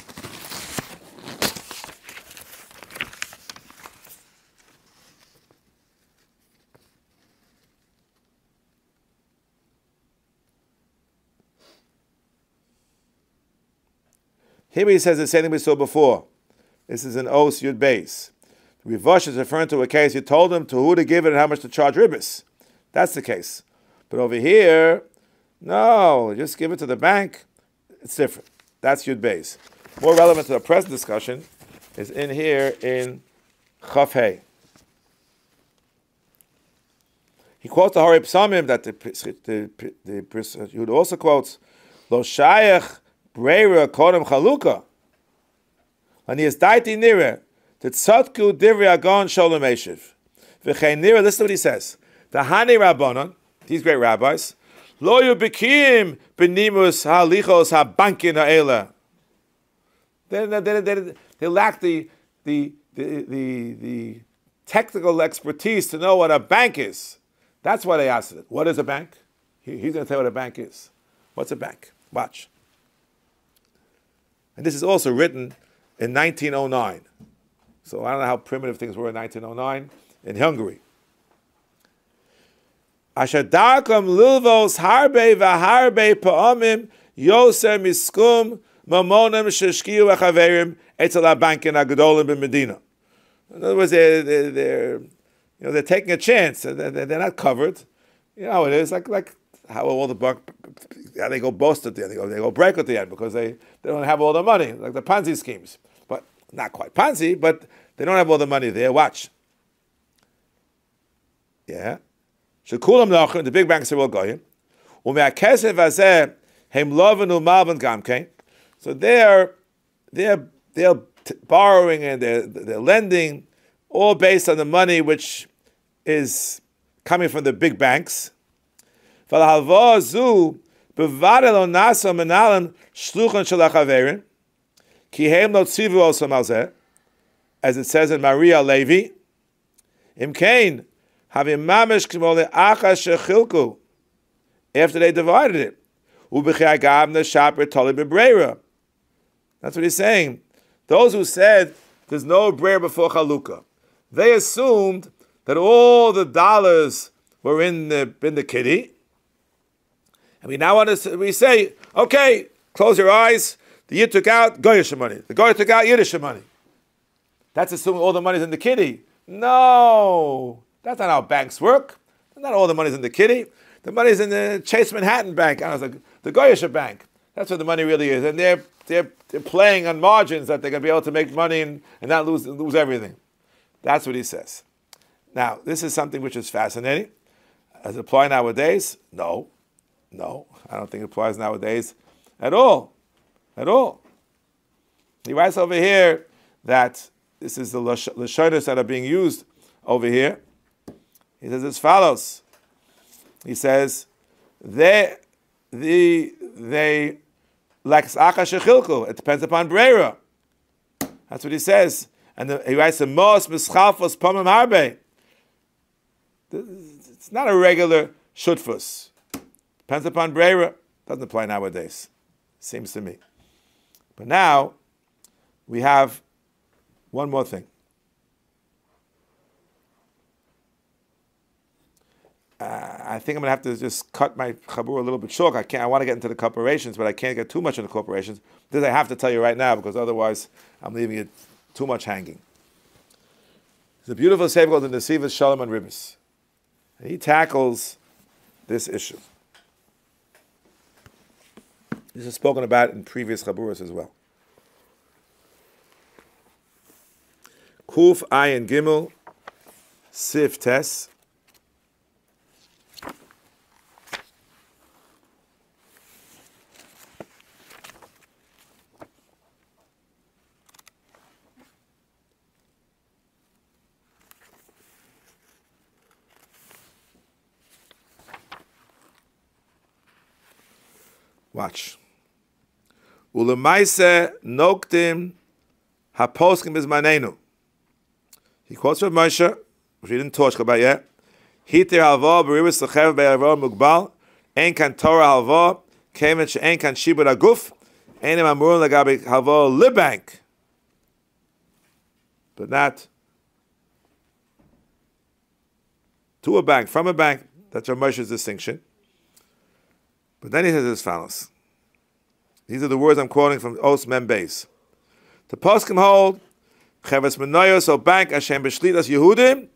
Here he says the same thing we saw before. This is an Os Yud Beis. Rosh is referring to a case you told him to who to give it and how much to charge Ribbis. That's the case. But over here, no, just give it to the bank. It's different. That's Yud Beis. More relevant to the present discussion is in here in Chaf Hey. He quotes the Hori Psamim that the Yud also quotes, Lo Shayach Breira Kodem Chaluka. When he is daiti nira, the tzadku divri agon sholem eshiv. V'chein nira, listen to what he says. The Hani Rabbanon, these great rabbis, lo yubikim benimus halichos habankin ha'ela. They lack the technical expertise to know what a bank is. That's why they asked it. What is a bank? He's going to tell you what a bank is. What's a bank? Watch. And this is also written in 1909. So I don't know how primitive things were in 1909 in Hungary. Asher darkam lilvos harbe v'harbe pa'amim yoser miskum mamonim sheshkiu v'chaverim etzel habankin hagedolim b'Medina. In other words, they're taking a chance. They're not covered. You know how it is, like how all the bank, they go bust at the end, they go break at the end because they don't have all the money, like the Ponzi schemes. But not quite Ponzi, but they don't have all the money there. Watch. Yeah. Shekulam nachem, the big banks are all going. Ume'akesef hazeh hem lovenu malvan gamkein. So they're borrowing and they're lending, all based on the money which is coming from the big banks. As it says in Maria Levi, after they divided it. That's what he's saying. Those who said there's no bread before Chalukah, they assumed that all the dollars were in the kitty. And we now want to say, okay, close your eyes. The Yid took out Goyish money. The Goy took out Yiddish money. That's assuming all the money's in the kitty. No, that's not how banks work. Not all the money's in the kitty. The money's in the Chase Manhattan Bank, the Goyish Bank. That's where the money really is. And they're playing on margins that they're going to be able to make money and not lose everything. That's what he says. Now, this is something which is fascinating. Does it apply nowadays? No, I don't think it applies nowadays at all. At all. He writes over here that this is the lashonos that are being used over here. He says as follows. He says, they like shechilku. It depends upon brera. That's what he says. And he writes the most mischalfos pomim harbe. It's not a regular shutfus. Depends upon brera. Doesn't apply nowadays. Seems to me. But now we have one more thing. I think I'm going to have to just cut my Chaburah a little bit short. I want to get into the corporations, but I can't get too much into the corporations. This I have to tell you right now, because otherwise I'm leaving it too much hanging. There's a beautiful sefer called the Nesivas Shalom and Ribbis. And he tackles this issue. This is spoken about in previous Chaburahs as well. Kuf Ayin Gimel Sif Tes. Watch. Ulemaise noktim haposkim bizmanenu. He quotes Rav Moshe, which we didn't talk about yet. Hiter halva b'ribis l'chev be'arva mugbal. Ein kan Torah halva. Kemen she'en kan shibur aguf. Einem amurim lagabi halva libank. But not to a bank, from a bank. That's Rav Moshe's distinction. But then he says as follows. These are the words I'm quoting from Os Mem Beis. The poskim hold, Cheves Menoyos or bank Hashem B'shlitas Yehudim,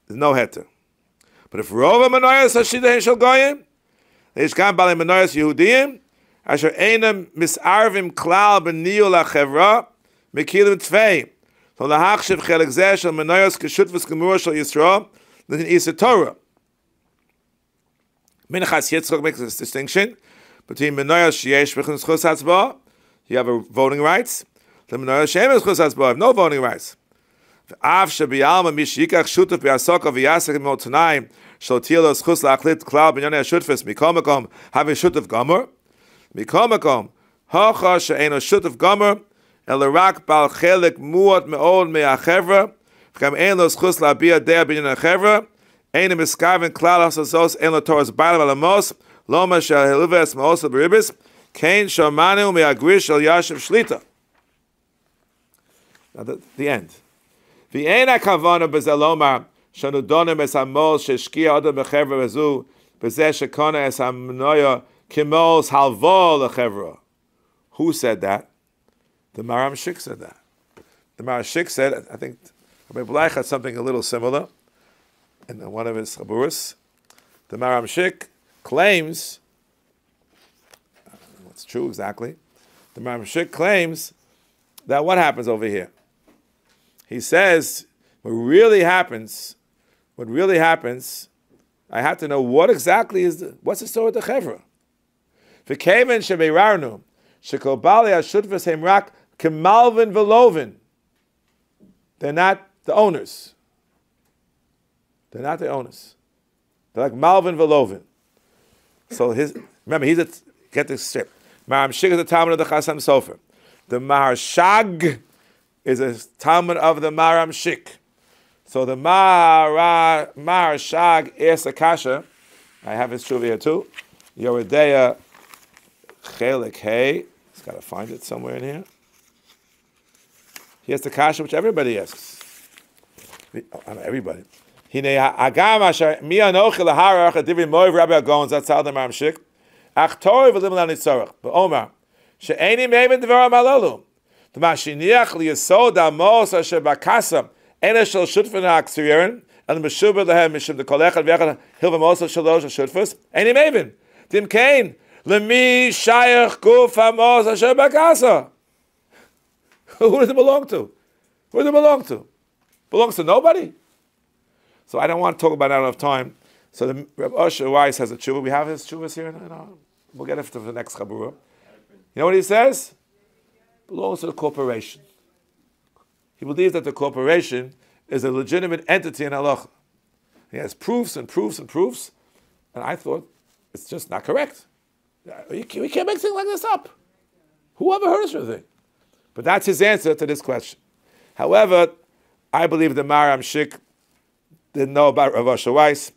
there's no heter. But if Rova Menoyos Hashida Shel Goyim, there's Gam Balei Menoyos Yehudim, Asher Einam Misarvim Klal B'niyu LaChevra, Mekilim Tvei, so Lahachshiv Chelik Zeh Shel Menoyos Keshutvis Gemurah Shel Yisrael, then in Isa Torah. Minchas Yitzchak makes this distinction between Menoyos Sheyesh V'chim Zchus Hatzbah, you have a voting rights, the Menoyos Sheyesh Zchus Hatzbah, have no voting rights. V'av Shebiyalma Mishikach Shutuf B'Yasok V'Yasek Motanayim Shel Tilo Zchus La'achlit Klal B'Nyonei Shutfus Mikol Makom having Shutuf Gomer Mikol Makom Hocha She'eno Shutuf Gomer Elarak Bal Chelik Muot Me'od Me'achevra V'kam Ein Lo Zchus La'Biyah Dea B'Nyon Achevra Einem Miskaven Klal Hasasos Ein Lo Torah's Ba'al V'Lamos Loma Shel Helives Ma'osa B'Ribbis Kain Shomanu Me'agrish Shel Yashiv Shlita. Now the end. V'ein ha'kavana b'zelomar shanudonim es hamol sheshkia adam b'chevra bezu b'zeh shekona es hamnoya kimol's halvo l'chevra. Who said that? The Maram Shik said that. The Maram Shik said, I think Rabbi Bleich had something a little similar in one of his chaburas. The Maram Shik claims, I don't know what's true exactly, the Maram Shik claims that what happens over here? He says, what really happens, I had to know what exactly what's the story with the Chevra? V'keven shebeirarnu, shekol bali hashutfas hem rak kemalvin velovin. They're not the owners. They're not the owners. They're like malvin velovin. So remember, get this straight. Maram Shik is the Talmud of the Chasam Sofer. The Maharshag is a Talmud of the Maram Shik. So the Maharshag is a kasha. I have his truvia here too. Yoredeya Chelik Hey. He's got to find it somewhere in here. He has the kasha which everybody asks. Everybody. Hine Agam Asher Mi Anochi Laharach Adivri Moiv Rabbi Agons. That's how the Maram Shik. Ach Torah v'lim la nitzarach. But Omar, she'eni me'evin dvaram halalu. The mashiniach liyasod amos asher bakasa ena shel shutfin ha'aksirin and meshuber lehem mishum the kollel v'yachad hilvam also shalosh shutfus any maven dim kain lemi shayach guf amos asher bakasa. Who does it belong to? Who does it belong to? Belongs to nobody. So I don't want to talk about it, I don't have time. So the Rav Usher Weiss has a tshuva. We have his tshuvas here. We'll get it for the next Chaburah. You know what he says? Belongs to the corporation. He believes that the corporation is a legitimate entity in halacha. He has proofs and proofs and proofs. And I thought, it's just not correct. We can't make things like this up. Who ever heard of such a thing? But that's his answer to this question. However, I believe the Maram Shik didn't know about Rav Usher Weiss,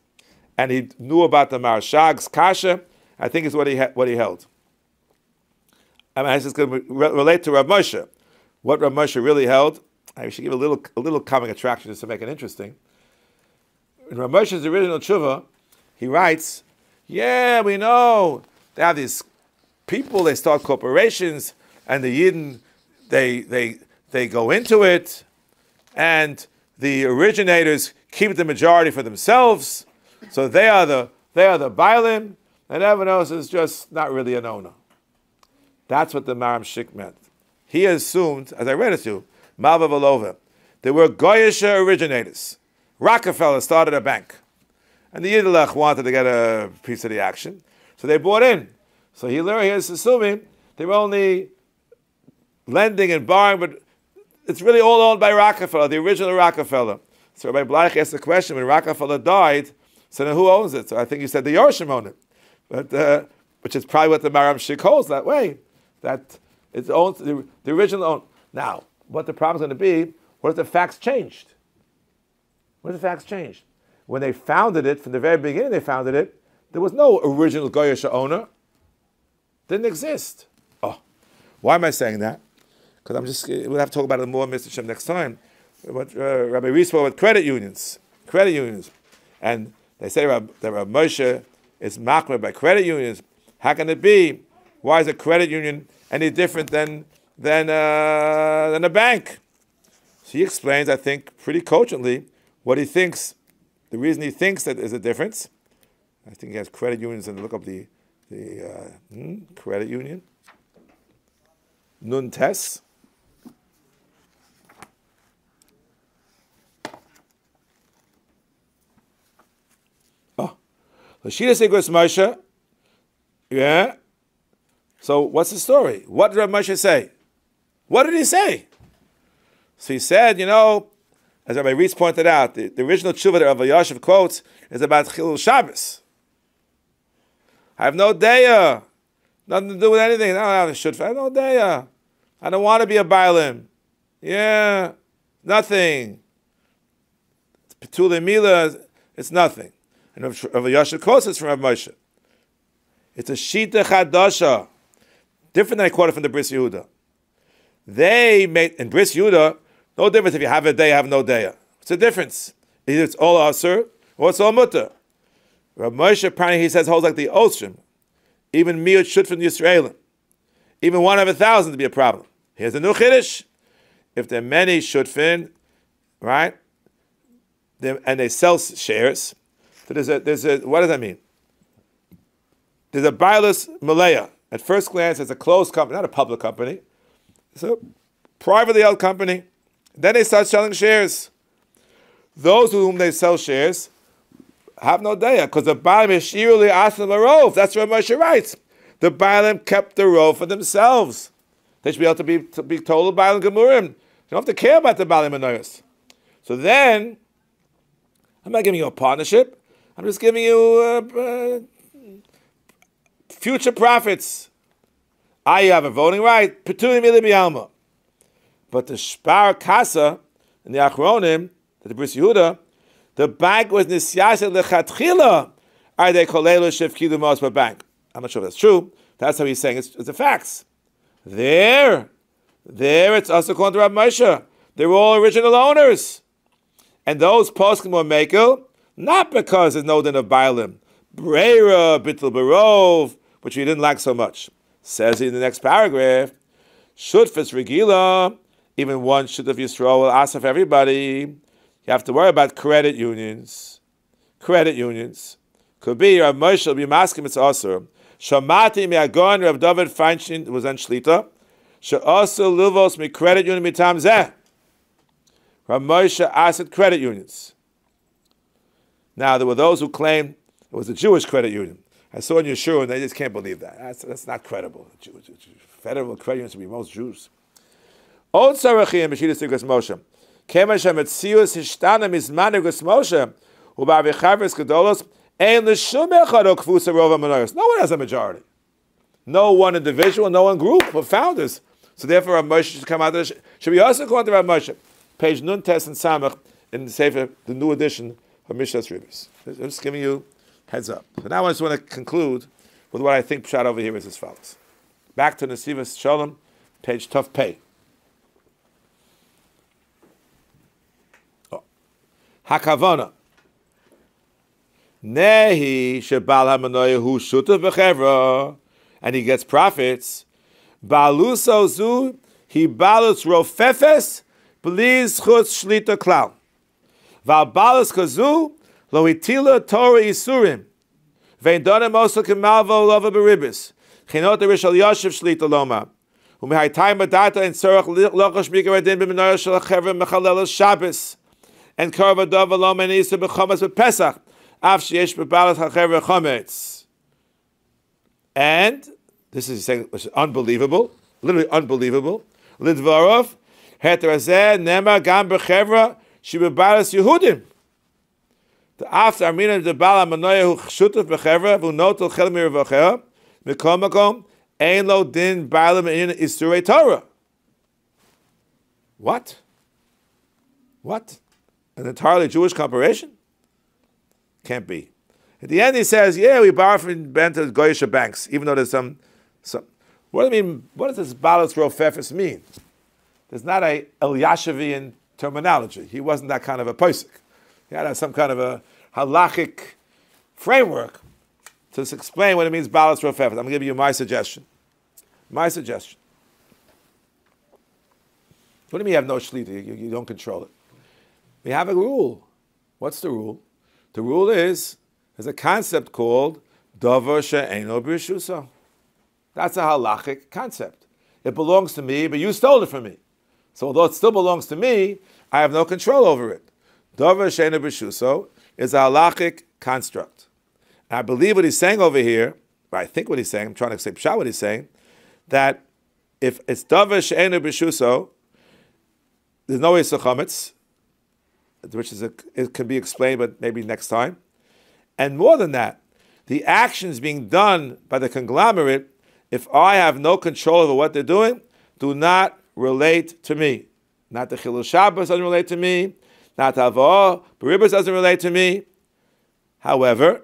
and he knew about the Marshag's kasha. I think is what he held. I mean, this is going to relate to Rav Moshe. What Rav Moshe really held, I should give a little comic attraction just to make it interesting. In Rav Moshe's original tshuva, he writes, yeah, we know, they have these people, they start corporations, and the Yidden, they go into it, and the originators keep the majority for themselves, so they are the Bailim, and everyone else is just not really an owner. That's what the Maram Shik meant. He assumed, as I read it to you, Malva Valova, there were Goyisha originators. Rockefeller started a bank, and the Yiddelech wanted to get a piece of the action, so they bought in. So he is assuming they were only lending and borrowing, but it's really all owned by Rockefeller, the original Rockefeller. So Rabbi Bleich asked the question, when Rockefeller died, so now who owns it? So I think he said the Yorshim own it. But, which is probably what the Maram Shik holds that way, that it's owned, the original own. Now, what the problem is going to be, what if the facts changed? What if the facts changed? When they founded it, from the very beginning they founded it, there was no original Goyish owner. Didn't exist. Oh, why am I saying that? Because we'll have to talk about it more, Mr. Shem, next time. What Rabbi Rees spoke with credit unions, and they say that Rav Moshe is machmer by credit unions. How can it be? Why is a credit union any different than a bank? So he explains, I think, pretty cogently what he thinks. The reason he thinks that there's a difference. I think he has credit unions, and look up the credit union. Nun Tes. Lashida Sigros Moshe. Yeah. So what's the story? What did Rav Moshe say? What did he say? So he said, as Rabbi Reitz pointed out, the original tshuva that Rav Yashiv quotes is about Chilul Shabbos. I have no daya. Nothing to do with anything. I have no daya. I don't want to be a Bailim. Yeah. Nothing. It's Petula Mila. It's nothing. And Rav Yashiv quotes this from Rav Moshe. It's a Shita Chadasha. Different than I quoted from the Bris Yehuda. They made, in Bris Yehuda, no difference if you have a day, have no day. What's the difference? Either it's all Asur or it's all Mutter. Rav Moshe, apparently, he says, holds like the Ostrom. Even Miut should from the Yisraelim. Even 1 out of 1,000 to be a problem. Here's a new Chiddush. If there are many shutfin, right, and they sell shares, so there's a, what does that mean? There's a Bailus Malaya. At first glance, it's a closed company, not a public company. It's a privately held company. Then they start selling shares. Those to whom they sell shares have no daya, because the Baalim is shiruli asim arov. That's what Moshe writes. The Baalim kept the rov for themselves. They should be able to be told Baalim Gemurim. You don't have to care about the Baalim Anoyos. So then, I'm not giving you a partnership. I'm just giving you future profits. You have a voting right. Petuni mili b'yalma. But the Shpar Kasa in the Achronim, the Bris Yehuda, the bank was nisyaseh lechatchila. Are they Kollel shivkilu mos bank? I'm not sure if that's true. That's how he's saying it's the facts. There it's also according to Rav Moshe. They're all original owners. And those poskim were mekel, not because there's no din of Bailim. Breira, Bittul Barov, which we didn't like so much. Says he in the next paragraph, Shutfis regila, even one should of Yisrael will ask of everybody. You have to worry about credit unions. Credit unions. Could be Rav Moshe will be masking it's also. Shamati mi'agon Rav David Feinstein was on Shlita. She'also livos mi credit union mitam zeh. Rav Moshe asked credit unions. Now there were those who claimed it was a Jewish credit union. I saw in Yeshua and they just can't believe that. That's not credible. Federal credit unions would be most Jews. Old Sarachim B'Shidas Tigras Moshe. Kema Shem Etzius Hishtana Mizman Tigras Moshe U'Ba'Vichavris Gedolos Ein L'Shum Echad O Kvusa Rova Menorahs. No one has a majority. No one individual, no one group of founders. So therefore Rav Moshe should come out of should be also called to Rav Moshe. Page Nun Tes and Samach in the Sefer, the new edition of Mishnas Ribbis. I'm just giving you heads up. So now I just want to conclude with what I think Pshat over here is as follows. Back to Nesivas Shalom, page Tuf Pei. Hakavana. Nehi shebal hamanoya hu shutav b'chevra, and he gets profits. Baluso zu he balus rofefes b'liz chutz shlita klal. Val balus kazu lo hitila Torah isurim. Vein donem osa kemalvo lova b'Ribbis. Chinot erishal yashiv shlita loma. Umehaytayim badata in tzorach lochash mikaradin b'menara shel chevra mechalel Shabbos. And karva dova loma and isa b'chomas b'Pesach. Af sheyesh b'balas hachevra chometz. And this is saying, which is unbelievable, literally unbelievable. Lidvarov heterazeh nema gam b'chevra shibabalas Yehudim. The after Armina the Bala Manoya who shutuf b'chevra who notel chel miravacher mikom makom ein lo din ba'alam in isurei Torah. What? What? An entirely Jewish corporation? Can't be. At the end he says, yeah, we borrow from Benta Goyish banks, even though there's some. What do I mean? What does this Balas Rofefis mean? There's not a Elyashivian terminology. He wasn't that kind of a posik. He had some kind of a halachic framework to explain what it means Balas Rofefis. I'm going to give you my suggestion. My suggestion. What do you mean you have no shlita? You don't control it. We have a rule. What's the rule? The rule is, there's a concept called Davar she'eino b'rishuso. That's a halachic concept. It belongs to me, but you stole it from me. So although it still belongs to me, I have no control over it. Davar she'eino b'rishuso is a halachic construct. And I believe what he's saying over here, or I think what he's saying, I'm trying to say pshat what he's saying, that if it's Davar she'eino b'rishuso, there's no Yisur Chametz, which is it can be explained, but maybe next time. And more than that, the actions being done by the conglomerate, if I have no control over what they're doing, do not relate to me. Not the Chilul Shabbos doesn't relate to me. Not the Ribbis doesn't relate to me. However,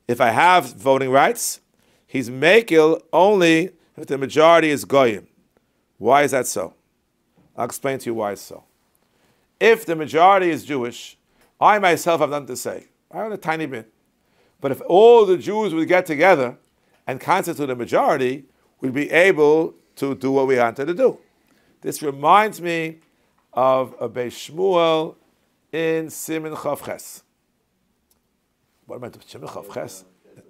if I have voting rights, he's mekil only if the majority is goyim. Why is that so? I'll explain to you why it's so. If the majority is Jewish, I myself have nothing to say. I own a tiny bit. But if all the Jews would get together and constitute a majority, we'd be able to do what we wanted to do. This reminds me of a Beis Shmuel in Siman Chav Ches. What am I doing? Siman Chav Ches?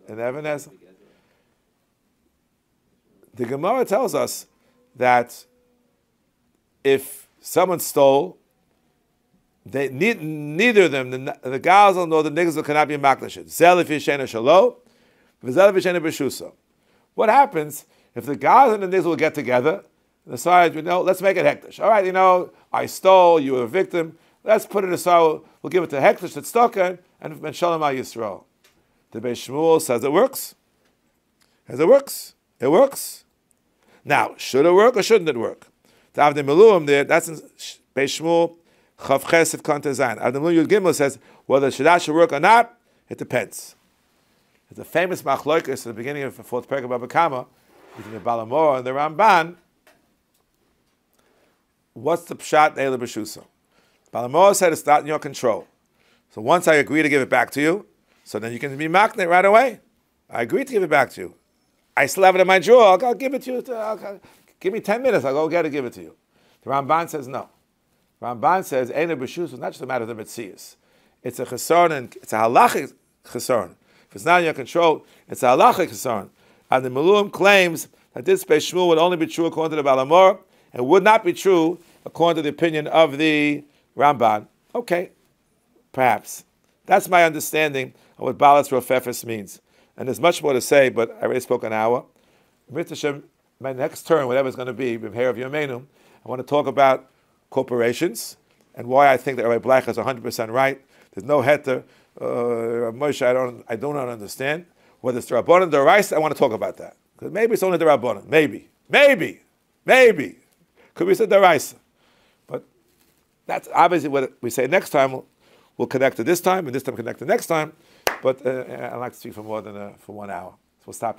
In Ebenezer? The Gemara tells us that if someone stole, neither of them, the Gazel nor the Nigzel, cannot be makdashit. Zel if yishena shalo, v'zel if yishena b'shuso. What happens if the Gazel and the Nigzel will get together and decide, let's make it hektish. All right, I stole, you were a victim. Let's put it aside. We'll give it to hektish that's stoken and shalom al Yisrael. The Beis Shmuel says it works. It works. Now, should it work or shouldn't it work? To have the Meluim there, that's in Beis Shmuel. Chav Ches of Kante Zayin. Adam Yud Gimel says whether Shadash should work or not, it depends. It's a famous machloikus at the beginning of the fourth parak of Baba Kama between the Balamor and the Ramban. What's the pshat Eila B'Shuso? Balamor said it's not in your control. So once I agree to give it back to you, so then you can be maknet right away. I agree to give it back to you. I still have it in my drawer. I'll give it to you. Give me 10 minutes. I'll go get it, give it to you. The Ramban says no. The Ramban says, Eina b'shus is not just a matter of the Metzias. It's a chesaron, and it's a halachic chesaron. If it's not in your control, it's a halachic chesaron. And the Malum claims that this Beis Shmuel would only be true according to the Baal Hamor, and would not be true according to the opinion of the Ramban. Okay, perhaps. That's my understanding of what Balas Rofefes means. And there's much more to say, but I already spoke an hour. My next turn, whatever it's going to be, B'mher of Yomeinu, I want to talk about corporations and why I think that Rabbi Bleich is 100% right. There's no heter. Moshe, I do not understand. Whether it's the Rabbanon, the Rice, I want to talk about that. Because maybe it's only the Rabbanon. Maybe. Could be said the Rice. But that's obviously what we say next time. We'll connect to this time, and this time connect to next time. But I'd like to speak for more than for 1 hour. So we'll stop.